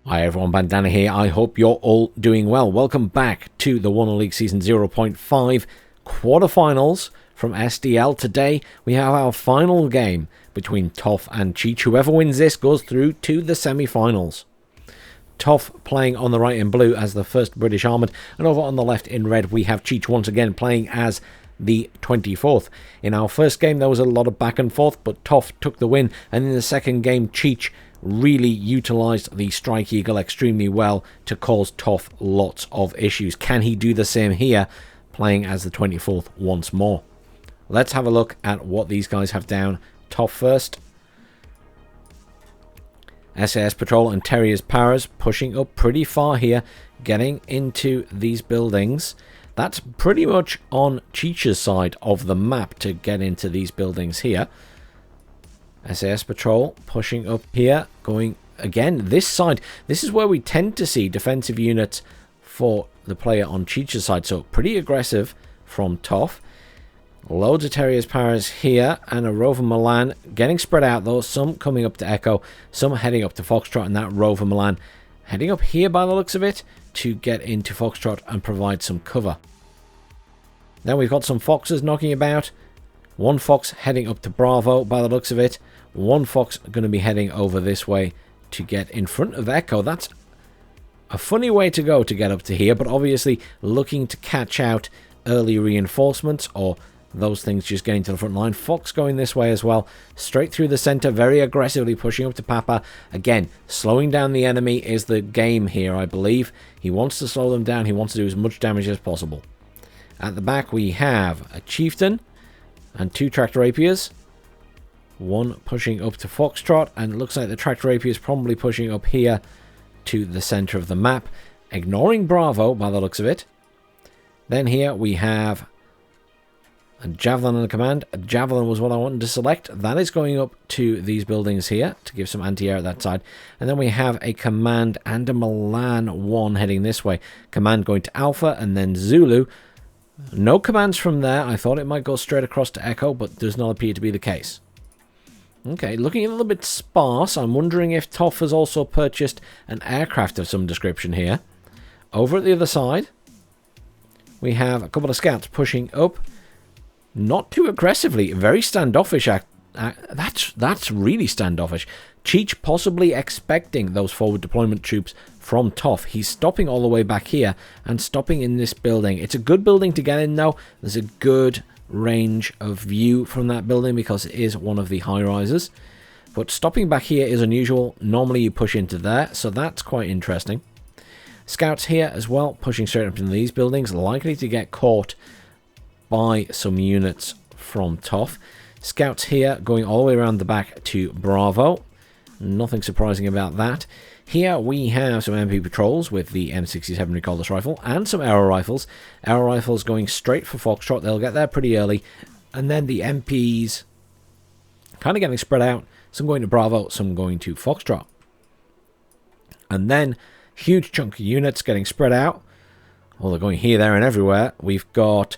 Hi everyone, Bandanner here. I hope you're all doing well. Welcome back to the WARNO League Season 0.5 quarterfinals from SDL. Today we have our final game between Tof and Chich. Whoever wins this goes through to the semi-finals. Tof playing on the right in blue as the first British Armoured, and over on the left in red we have Chich once again playing as the 24th. In our first game there was a lot of back and forth, but Tof took the win, and in the second game Chich really utilised the Strike Eagle extremely well to cause Tof lots of issues. Can he do the same here, playing as the 24th once more? Let's have a look at what these guys have down. Tof first. SAS Patrol and Terrier's Powers pushing up pretty far here, getting into these buildings. That's pretty much on Chich's side of the map to get into these buildings here. SAS Patrol pushing up here, going again this side. This is where we tend to see defensive units for the player on Chich's side, so pretty aggressive from Tof. Loads of Terrier's Powers here, and a Rover Milan getting spread out though, some coming up to Echo, some heading up to Foxtrot, and that Rover Milan heading up here by the looks of it to get into Foxtrot and provide some cover. Then we've got some Foxes knocking about. One Fox heading up to Bravo by the looks of it. One Fox going to be heading over this way to get in front of Echo. That's a funny way to go to get up to here, but obviously looking to catch out early reinforcements or those things just getting to the front line. Fox going this way as well, straight through the center, very aggressively pushing up to Papa. Again, slowing down the enemy is the game here, I believe. He wants to slow them down. He wants to do as much damage as possible. At the back we have a Chieftain and two Tractor Rapiers. One pushing up to Foxtrot, and it looks like the Tractor Rapier is probably pushing up here to the center of the map, ignoring Bravo by the looks of it. Then here we have a Javelin and a Command. A Javelin was what I wanted to select. That is going up to these buildings here to give some anti-air at that side. And then we have a Command and a Milan 1 heading this way. Command going to Alpha and then Zulu. No commands from there. I thought it might go straight across to Echo, but does not appear to be the case. Okay, looking a little bit sparse. I'm wondering if Tof has also purchased an aircraft of some description here. Over at the other side, we have a couple of scouts pushing up. Not too aggressively, very standoffish. That's really standoffish. Chich possibly expecting those forward deployment troops from Tof. He's stopping all the way back here and stopping in this building. It's a good building to get in though. There's a good range of view from that building because it is one of the high rises. But stopping back here is unusual. Normally you push into there, so that's quite interesting. Scouts here as well, pushing straight up into these buildings, likely to get caught by some units from Tof. Scouts here going all the way around the back to Bravo. Nothing surprising about that. Here we have some MP patrols with the M67 recoilless rifle and some arrow rifles. Arrow rifles going straight for Foxtrot. They'll get there pretty early. And then the MPs kind of getting spread out. Some going to Bravo, some going to Foxtrot. And then huge chunk of units getting spread out. Well, they're going here, there, and everywhere. We've got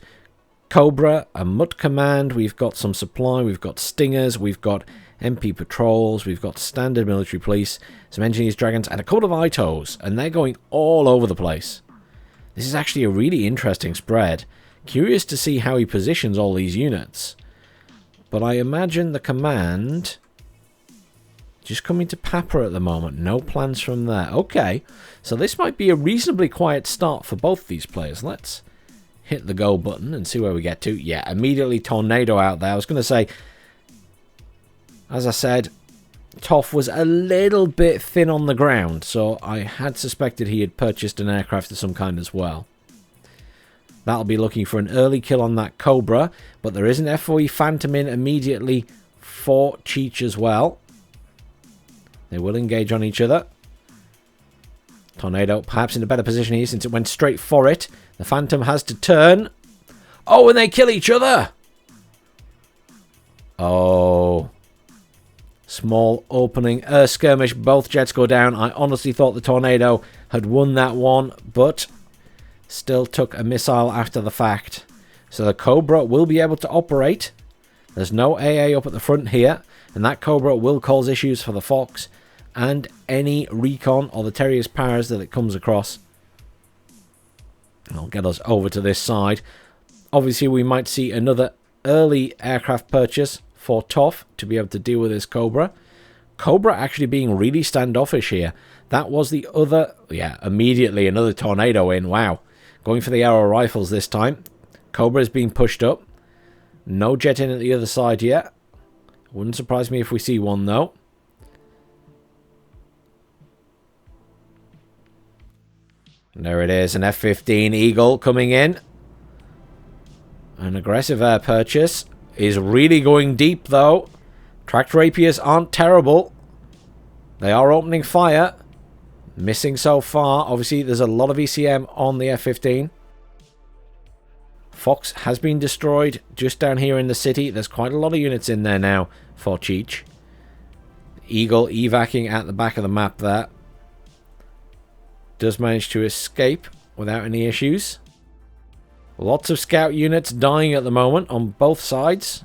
Cobra, a Mutt Command. We've got some supply. We've got Stingers. We've got MP patrols, we've got standard military police, some engineers, dragons, and a couple of ITOs, and they're going all over the place. This is actually a really interesting spread. Curious to see how he positions all these units. But I imagine the command just coming to Papa at the moment. No plans from there. Okay, so this might be a reasonably quiet start for both these players. Let's hit the go button and see where we get to. Yeah, immediately Tornado out there. I was going to say, as I said, Tof was a little bit thin on the ground, so I had suspected he had purchased an aircraft of some kind as well. That'll be looking for an early kill on that Cobra, but there is an FOE Phantom in immediately for Chich as well. They will engage on each other. Tornado perhaps in a better position here since it went straight for it. The Phantom has to turn. Oh, and they kill each other! Oh. Small opening skirmish, both jets go down. I honestly thought the Tornado had won that one, but still took a missile after the fact. So the Cobra will be able to operate. There's no AA up at the front here, and that Cobra will cause issues for the Fox. and any recon or the Terrier's powers that it comes across. I'll get us over to this side. Obviously, we might see another early aircraft purchase for Toff to be able to deal with this Cobra. Cobra actually being really standoffish here. That was the other... Yeah, immediately another tornado in. Wow. Going for the arrow rifles this time. Cobra is being pushed up. No jet in at the other side yet. Wouldn't surprise me if we see one, though. And there it is, an F-15 Eagle coming in. An aggressive air purchase. Is really going deep, though. Tracked Rapiers aren't terrible. They are opening fire. Missing so far. Obviously, there's a lot of ECM on the F-15. Fox has been destroyed just down here in the city. There's quite a lot of units in there now for Chich. Eagle evacing at the back of the map there. Does manage to escape without any issues. Lots of scout units dying at the moment on both sides.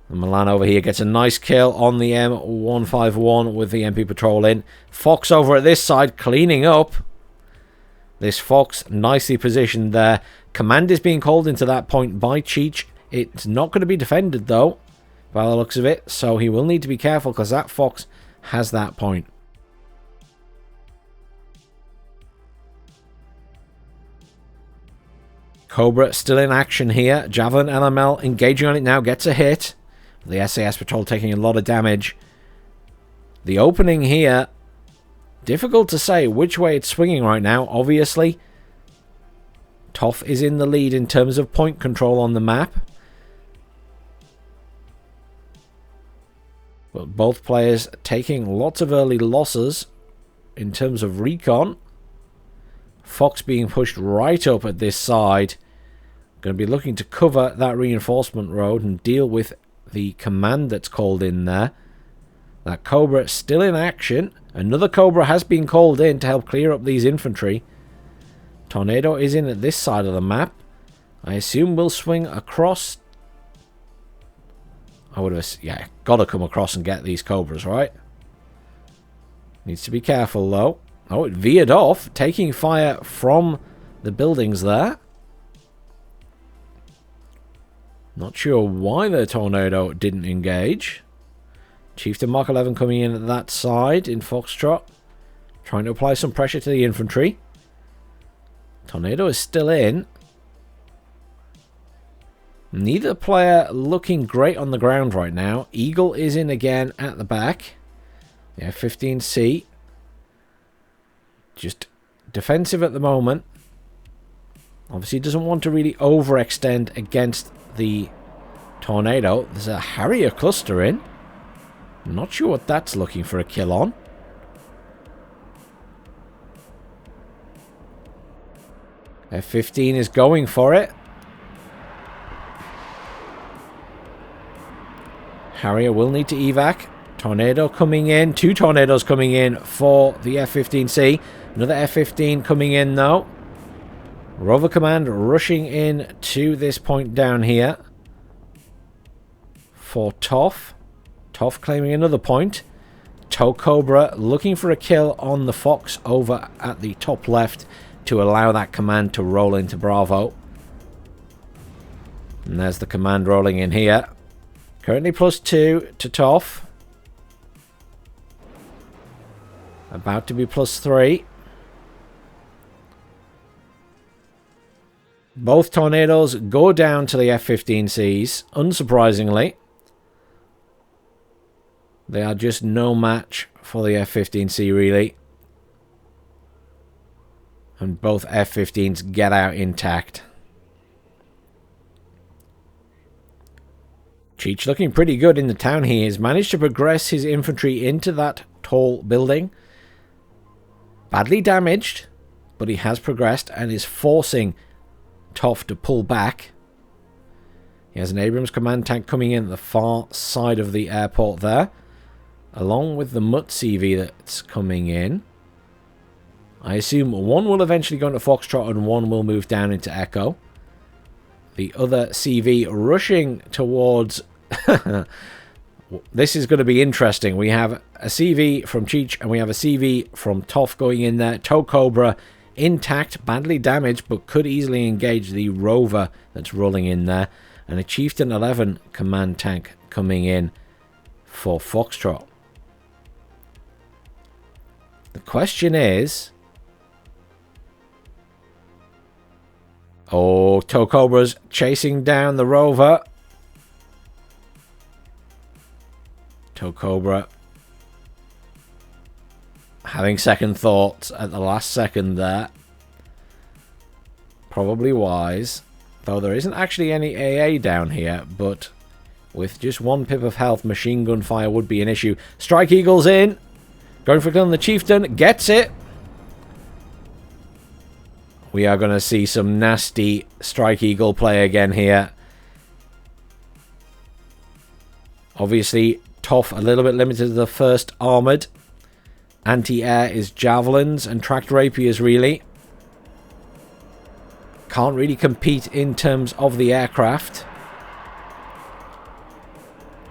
And Milan over here gets a nice kill on the M151 with the MP patrol in. Fox over at this side cleaning up. This Fox nicely positioned there. Command is being called into that point by Chich. It's not going to be defended though, by the looks of it. So he will need to be careful because that Fox has that point. Cobra still in action here. Javelin LML engaging on it now. Gets a hit. The SAS patrol taking a lot of damage. The opening here, difficult to say which way it's swinging right now. Obviously, Toff is in the lead in terms of point control on the map. But both players taking lots of early losses in terms of recon. Fox being pushed right up at this side. Going to be looking to cover that reinforcement road and deal with the command that's called in there. That Cobra still in action. Another Cobra has been called in to help clear up these infantry. Tornado is in at this side of the map. I assume we'll swing across. I would have, yeah, got to come across and get these Cobras, right? Needs to be careful though. Oh, it veered off, taking fire from the buildings there. Not sure why the Tornado didn't engage. Chieftain Mark 11 coming in at that side in Foxtrot. Trying to apply some pressure to the infantry. Tornado is still in. Neither player looking great on the ground right now. Eagle is in again at the back. The F-15C. Just defensive at the moment. Obviously doesn't want to really overextend against the Tornado. There's a Harrier cluster in. I'm not sure what that's looking for a kill on. F-15 is going for it. Harrier will need to evac. Tornado coming in. Two Tornadoes coming in for the F-15C. Another F-15 coming in though. Rover Command rushing in to this point down here for Toff. Toff claiming another point. Tow Cobra looking for a kill on the Fox over at the top left to allow that command to roll into Bravo. And there's the command rolling in here. Currently +2 to Toff. About to be +3. Both Tornadoes go down to the F-15Cs, unsurprisingly. They are just no match for the F-15C, really. And both F-15s get out intact. Chich looking pretty good in the town here. He's managed to progress his infantry into that tall building. Badly damaged, but he has progressed and is forcing Toff to pull back. He has an Abrams command tank coming in at the far side of the airport there, along with the Mutt CV that's coming in. I assume one will eventually go into Foxtrot and one will move down into Echo. The other CV rushing towards This is going to be interesting. We have a CV from Chich and we have a CV from Toff going in there. Tow Cobra intact, badly damaged, but could easily engage the rover that's rolling in there. And a Chieftain 11 command tank coming in for Foxtrot. The question is... Oh, Tow Cobra's chasing down the rover. Tow Cobra having second thoughts at the last second there. Probably wise. Though there isn't actually any AA down here, but with just 1 pip of health, machine gun fire would be an issue. Strike Eagle's in. Going for killing the Chieftain. Gets it. We are going to see some nasty Strike Eagle play again here. Obviously, Toff a little bit limited to the first armoured. Anti-air is javelins and tracked rapiers, really. Can't really compete in terms of the aircraft.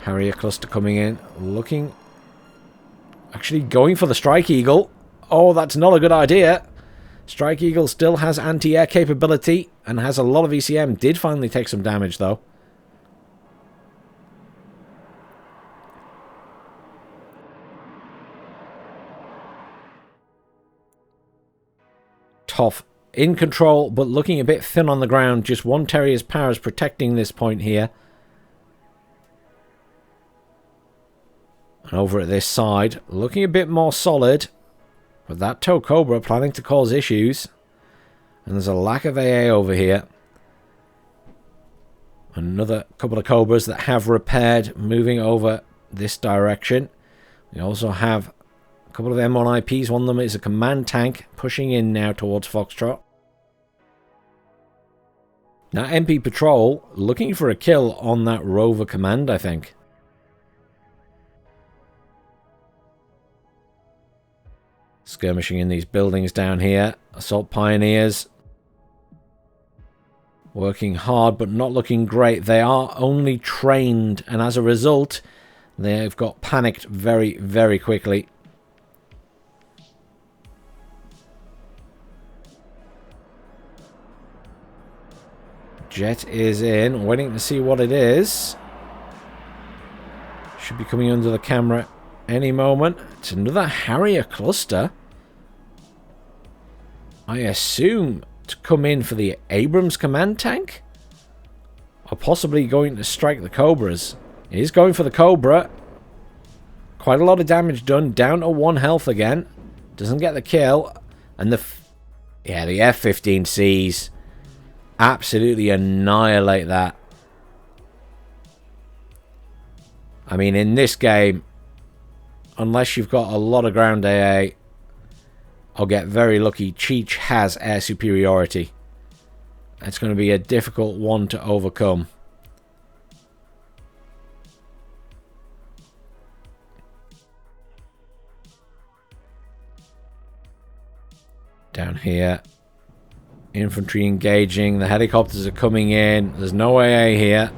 Harrier cluster coming in. Looking... Actually going for the Strike Eagle. Oh, that's not a good idea. Strike Eagle still has anti-air capability and has a lot of ECM. Did finally take some damage, though. Toff in control, but looking a bit thin on the ground. Just 1 Terrier's powers protecting this point here. And over at this side, looking a bit more solid. But that Tow Cobra planning to cause issues. And there's a lack of AA over here. Another couple of Cobras that have repaired, moving over this direction. We also have a couple of M1 IPs. One of them is a command tank pushing in now towards Foxtrot. Now MP Patrol looking for a kill on that rover command, I think. Skirmishing in these buildings down here. Assault Pioneers. Working hard, but not looking great. They are only trained, and as a result, they've got panicked very, very quickly. Jet is in, waiting to see what it is. Should be coming under the camera any moment. It's another Harrier cluster. I assume to come in for the Abrams command tank? Or possibly going to strike the Cobras. He is going for the Cobra. Quite a lot of damage done. Down to 1 health again. Doesn't get the kill. And the F-15Cs absolutely annihilate that. I mean, in this game, unless you've got a lot of ground AA, I'll get very lucky. Chich has air superiority. It's going to be a difficult one to overcome. Down here, infantry engaging. The helicopters are coming in. There's no AA here.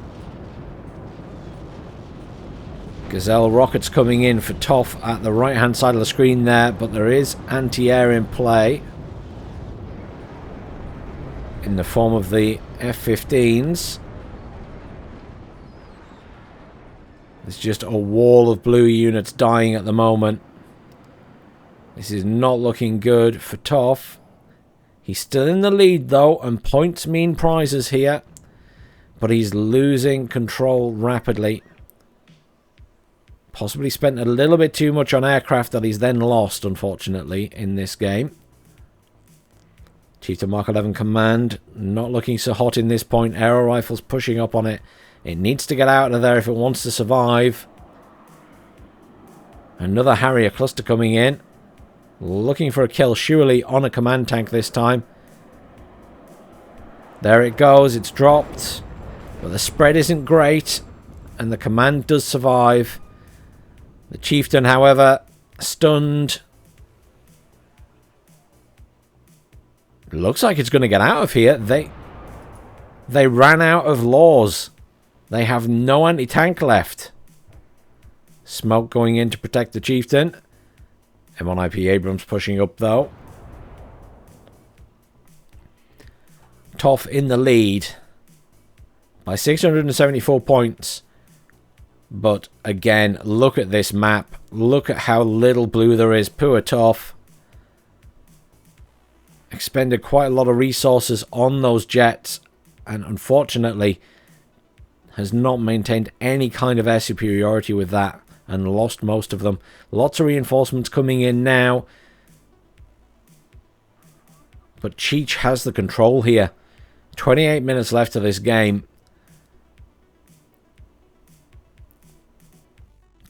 Gazelle rockets coming in for Toff at the right hand side of the screen there, but there is anti-air in play in the form of the F-15s. There's just a wall of blue units dying at the moment. This is not looking good for Toff. He's still in the lead though, and points mean prizes here, but he's losing control rapidly. Possibly spent a little bit too much on aircraft that he's then lost, unfortunately, in this game. Chieftain Mark 11 command, not looking so hot in this point. Aero rifles pushing up on it. It needs to get out of there if it wants to survive. Another Harrier cluster coming in. Looking for a kill, surely on a command tank this time. There it goes, it's dropped. But the spread isn't great, and the command does survive. The Chieftain, however, stunned. Looks like it's going to get out of here. They ran out of laws. They have no anti-tank left. Smoke going in to protect the chieftain. M1IP Abrams pushing up though. Toff in the lead by 674 points. But again, look at this map. Look at how little blue there is. Poor Toff. Expended quite a lot of resources on those jets. And unfortunately, has not maintained any kind of air superiority with that. And lost most of them. Lots of reinforcements coming in now. But Chich has the control here. 28 minutes left of this game.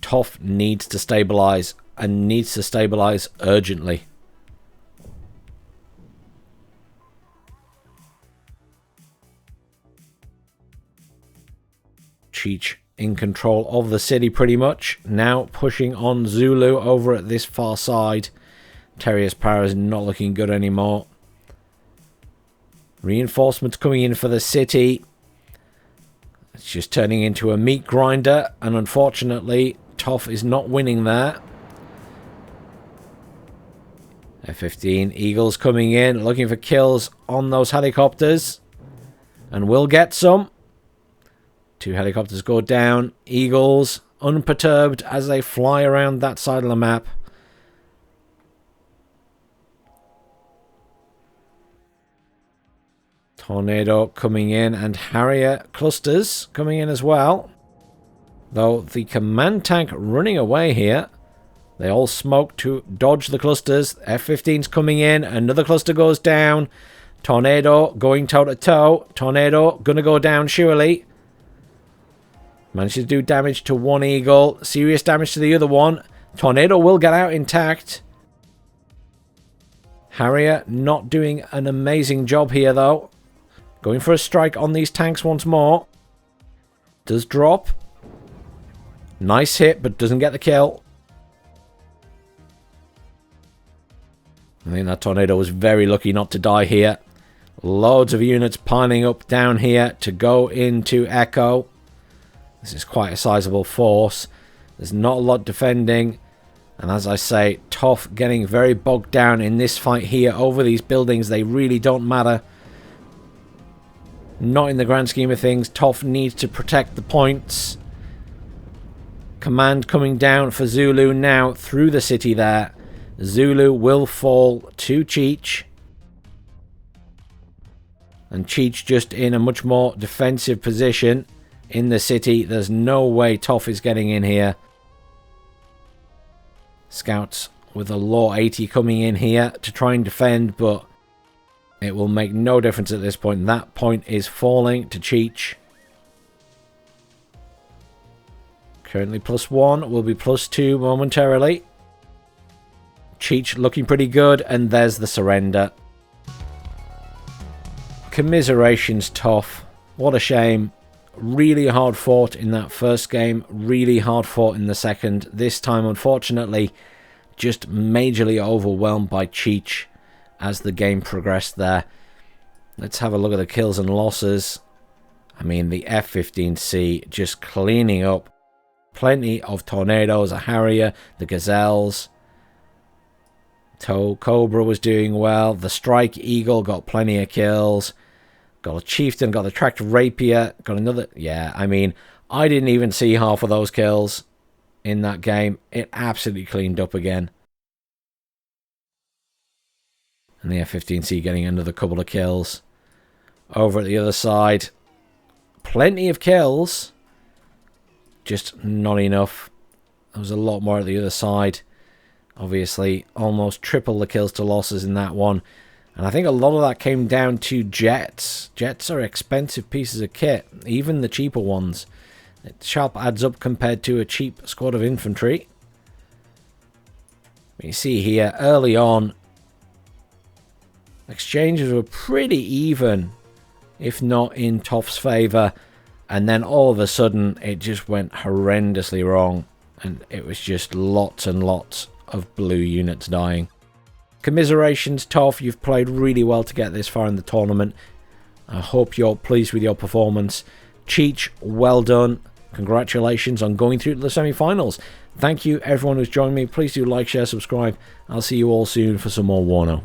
Toff needs to stabilize, and needs to stabilize urgently. Chich in control of the city pretty much. Now pushing on Zulu over at this far side. Terrier's power is not looking good anymore. Reinforcements coming in for the city. It's just turning into a meat grinder, and unfortunately Toff is not winning there. F-15 Eagles coming in, looking for kills on those helicopters. And will get some. 2 helicopters go down. Eagles unperturbed as they fly around that side of the map. Tornado coming in, and Harrier clusters coming in as well. Though the command tank running away here. They all smoke to dodge the clusters. F-15's coming in. Another cluster goes down. Tornado going toe to toe. Tornado gonna go down surely. Manages to do damage to one Eagle. Serious damage to the other one. Tornado will get out intact. Harrier not doing an amazing job here though. Going for a strike on these tanks once more. Does drop. Nice hit, but doesn't get the kill. I think that Tornado was very lucky not to die here. Loads of units piling up down here to go into Echo. This is quite a sizable force. There's not a lot defending. And as I say, Toff getting very bogged down in this fight here over these buildings. They really don't matter. Not in the grand scheme of things. Toff needs to protect the points. Command coming down for Zulu now through the city there. Zulu will fall to Chich. And Chich just in a much more defensive position in the city. There's no way Toff is getting in here. Scouts with a Law 80 coming in here to try and defend, but it will make no difference at this point. That point is falling to Chich. Currently +1, will be +2 momentarily. Chich looking pretty good, and there's the surrender. Commiserations, Toff. What a shame. Really hard fought in that first game. Really hard fought in the second. This time, unfortunately, just majorly overwhelmed by Chich as the game progressed there. Let's have a look at the kills and losses. I mean, the F-15C just cleaning up. Plenty of Tornadoes, a Harrier, the Gazelles. Toe Cobra was doing well. The Strike Eagle got plenty of kills. Got a Chieftain, got the Tracked Rapier, got another... Yeah, I mean, I didn't even see half of those kills in that game. It absolutely cleaned up again. And the F-15C getting another couple of kills. Over at the other side, plenty of kills. Just not enough. There was a lot more at the other side. Obviously, almost triple the kills to losses in that one. And I think a lot of that came down to jets. Jets are expensive pieces of kit, even the cheaper ones. It sharp adds up compared to a cheap squad of infantry. You see here, early on, exchanges were pretty even, if not in Toff's favour. And then all of a sudden, it just went horrendously wrong. And it was just lots and lots of blue units dying. Commiserations, Toff. You've played really well to get this far in the tournament. I hope you're pleased with your performance. Chich, well done. congratulations on going through to the semi-finals. Thank you everyone who's joined me. Please do like, share, subscribe. I'll see you all soon for some more Warno.